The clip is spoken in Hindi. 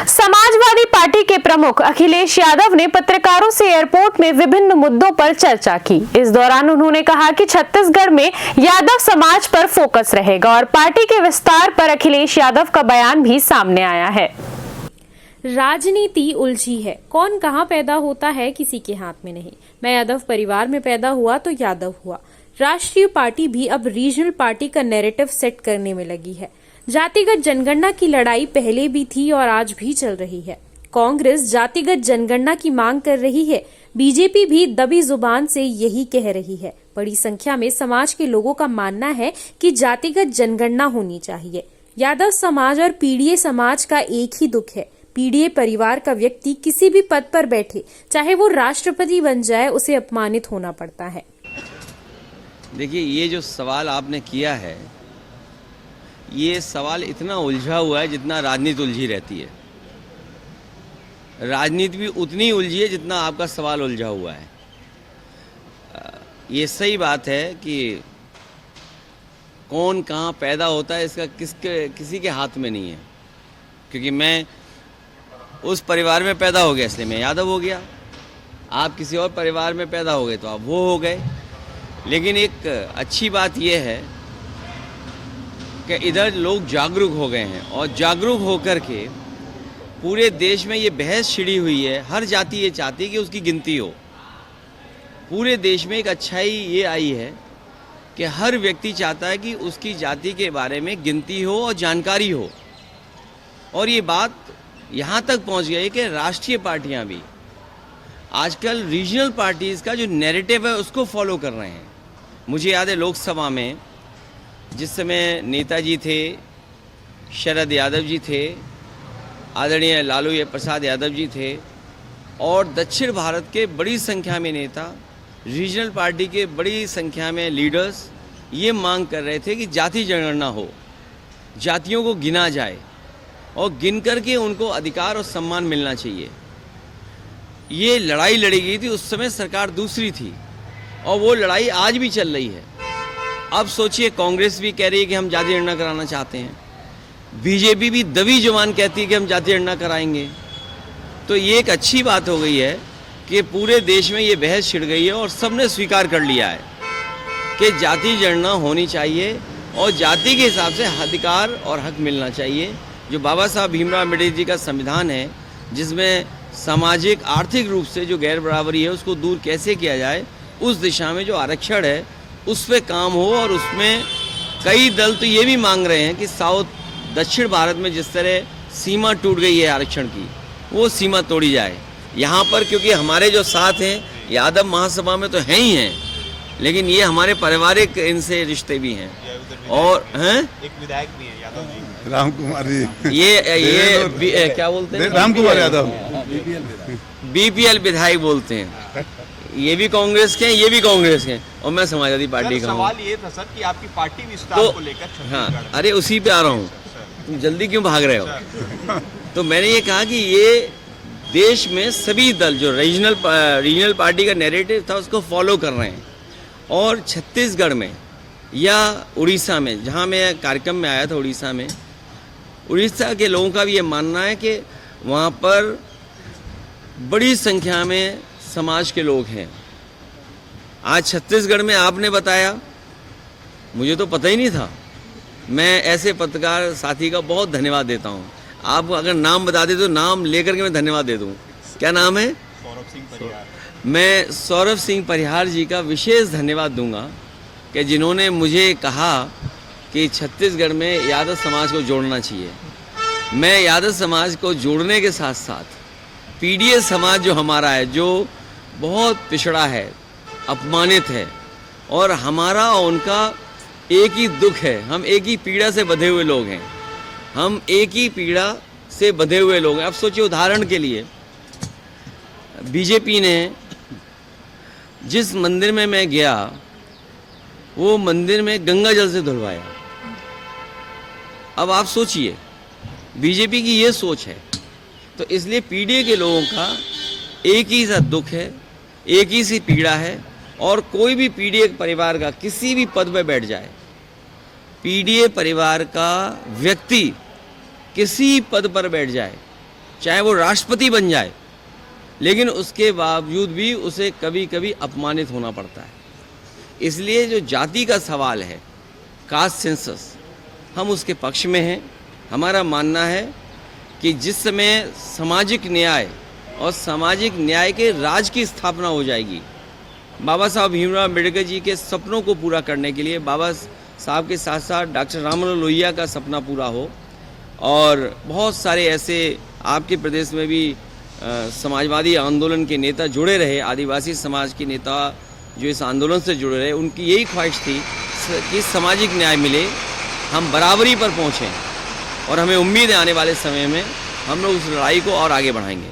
समाजवादी पार्टी के प्रमुख अखिलेश यादव ने पत्रकारों से एयरपोर्ट में विभिन्न मुद्दों पर चर्चा की। इस दौरान उन्होंने कहा कि छत्तीसगढ़ में यादव समाज पर फोकस रहेगा और पार्टी के विस्तार पर अखिलेश यादव का बयान भी सामने आया है। राजनीति उलझी है, कौन कहाँ पैदा होता है किसी के हाथ में नहीं। मैं यादव परिवार में पैदा हुआ तो यादव हुआ। राष्ट्रीय पार्टी भी अब रीजनल पार्टी का नैरेटिव सेट करने में लगी है। जातिगत जनगणना की लड़ाई पहले भी थी और आज भी चल रही है। कांग्रेस जातिगत जनगणना की मांग कर रही है, बीजेपी भी दबी जुबान से यही कह रही है। बड़ी संख्या में समाज के लोगों का मानना है कि जातिगत जनगणना होनी चाहिए। यादव समाज और पीड़िए समाज का एक ही दुख है। पीड़िए परिवार का व्यक्ति किसी भी पद पर बैठे, चाहे वो राष्ट्रपति बन जाए, उसे अपमानित होना पड़ता है। देखिए, ये जो सवाल आपने किया है, ये सवाल इतना उलझा हुआ है जितना राजनीति उलझी रहती है। राजनीति भी उतनी उलझी है जितना आपका सवाल उलझा हुआ है। ये सही बात है कि कौन कहाँ पैदा होता है इसका किसी के हाथ में नहीं है। क्योंकि मैं उस परिवार में पैदा हो गया इसलिए मैं यादव हो गया, आप किसी और परिवार में पैदा हो गए तो आप वो हो गए। लेकिन एक अच्छी बात यह है कि इधर लोग जागरूक हो गए हैं और जागरूक होकर के पूरे देश में ये बहस छिड़ी हुई है। हर जाति ये चाहती है कि उसकी गिनती हो। पूरे देश में एक अच्छाई ये आई है कि हर व्यक्ति चाहता है कि उसकी जाति के बारे में गिनती हो और जानकारी हो। और ये बात यहाँ तक पहुँच गई कि राष्ट्रीय पार्टियाँ भी आजकल रीजनल पार्टीज़ का जो नैरेटिव है उसको फॉलो कर रहे हैं। मुझे याद है लोकसभा में जिस समय नेताजी थे, शरद यादव जी थे, आदरणीय लालू प्रसाद यादव जी थे और दक्षिण भारत के बड़ी संख्या में नेता, रीजनल पार्टी के बड़ी संख्या में लीडर्स ये मांग कर रहे थे कि जाति जनगणना हो, जातियों को गिना जाए और गिन करके उनको अधिकार और सम्मान मिलना चाहिए। ये लड़ाई लड़ी गई थी, उस समय सरकार दूसरी थी और वो लड़ाई आज भी चल रही है। अब सोचिए, कांग्रेस भी कह रही है कि हम जाति जनगणना कराना चाहते हैं, बीजेपी भी दबी जुबान कहती है कि हम जाति जनगणना कराएंगे। तो ये एक अच्छी बात हो गई है कि पूरे देश में ये बहस छिड़ गई है और सबने स्वीकार कर लिया है कि जाति जनगणना होनी चाहिए और जाति के हिसाब से अधिकार और हक मिलना चाहिए। जो बाबा साहब भीमराव अम्बेडकर जी का संविधान है, जिसमें सामाजिक आर्थिक रूप से जो गैर बराबरी है उसको दूर कैसे किया जाए, उस दिशा में जो आरक्षण है उस पर काम हो। और उसमें कई दल तो ये भी मांग रहे हैं कि दक्षिण भारत में जिस तरह सीमा टूट गई है आरक्षण की, वो सीमा तोड़ी जाए यहाँ पर। क्योंकि हमारे जो साथ हैं यादव महासभा में तो हैं ही हैं, लेकिन ये हमारे पारिवारिक इनसे रिश्ते भी हैं। और हैं एक विधायक भी है यादव जी, राम कुमार जी, ये क्या बोलते हैं, राम कुमार यादव, बीपीएल विधायक बोलते हैं। ये भी कांग्रेस के हैं, ये भी कांग्रेस के हैं और मैं समाजवादी पार्टी का हूँ। सवाल ये था सर कि आपकी पार्टी विस्तार को लेकर हाँ, अरे उसी पे आ रहा हूँ, तुम जल्दी क्यों भाग रहे हो। तो मैंने ये कहा कि ये देश में सभी दल जो रीजनल पार्टी का नैरेटिव था उसको फॉलो कर रहे हैं। और छत्तीसगढ़ में या उड़ीसा में, जहाँ मैं कार्यक्रम में आया था उड़ीसा में, उड़ीसा के लोगों का भी ये मानना है कि वहाँ पर बड़ी संख्या में समाज के लोग हैं। आज छत्तीसगढ़ में आपने बताया, मुझे तो पता ही नहीं था। मैं ऐसे पत्रकार साथी का बहुत धन्यवाद देता हूँ। आप अगर नाम बता दे तो नाम लेकर के मैं धन्यवाद दे दूँ। क्या नाम है? सौरभ सिंह परिहार। मैं सौरभ सिंह परिहार जी का विशेष धन्यवाद दूंगा कि जिन्होंने मुझे कहा कि छत्तीसगढ़ में यादव समाज को जोड़ना चाहिए। मैं यादव समाज को जोड़ने के साथ साथ पीड़िए समाज जो हमारा है, जो बहुत पिछड़ा है, अपमानित है और हमारा और उनका एक ही दुख है। हम एक ही पीड़ा से बंधे हुए लोग हैं, हम एक ही पीड़ा से बंधे हुए लोग हैं। अब सोचिए, उदाहरण के लिए बीजेपी ने जिस मंदिर में मैं गया, वो मंदिर में गंगा जल से धुलवाया। अब आप सोचिए, बीजेपी की ये सोच है। तो इसलिए पीड़िए के लोगों का एक ही सा दुख है, एक ही सी पीड़ा है। और कोई भी पीड़िए परिवार का किसी भी पद पर बैठ जाए, पीड़िए परिवार का व्यक्ति किसी पद पर बैठ जाए, चाहे वो राष्ट्रपति बन जाए, लेकिन उसके बावजूद भी उसे कभी कभी अपमानित होना पड़ता है। इसलिए जो जाति का सवाल है, कास्ट सेंसस, हम उसके पक्ष में हैं। हमारा मानना है कि जिस समय सामाजिक न्याय और सामाजिक न्याय के राज की स्थापना हो जाएगी, बाबा साहब भीमराव अम्बेडकर जी के सपनों को पूरा करने के लिए बाबा साहब के साथ साथ डॉक्टर राममनोहर लोहिया का सपना पूरा हो, और बहुत सारे ऐसे आपके प्रदेश में भी समाजवादी आंदोलन के नेता जुड़े रहे, आदिवासी समाज के नेता जो इस आंदोलन से जुड़े रहे, उनकी यही ख्वाहिश थी कि सामाजिक न्याय मिले, हम बराबरी पर पहुँचें, और हमें उम्मीद है आने वाले समय में हम लोग उस लड़ाई को और आगे बढ़ाएंगे।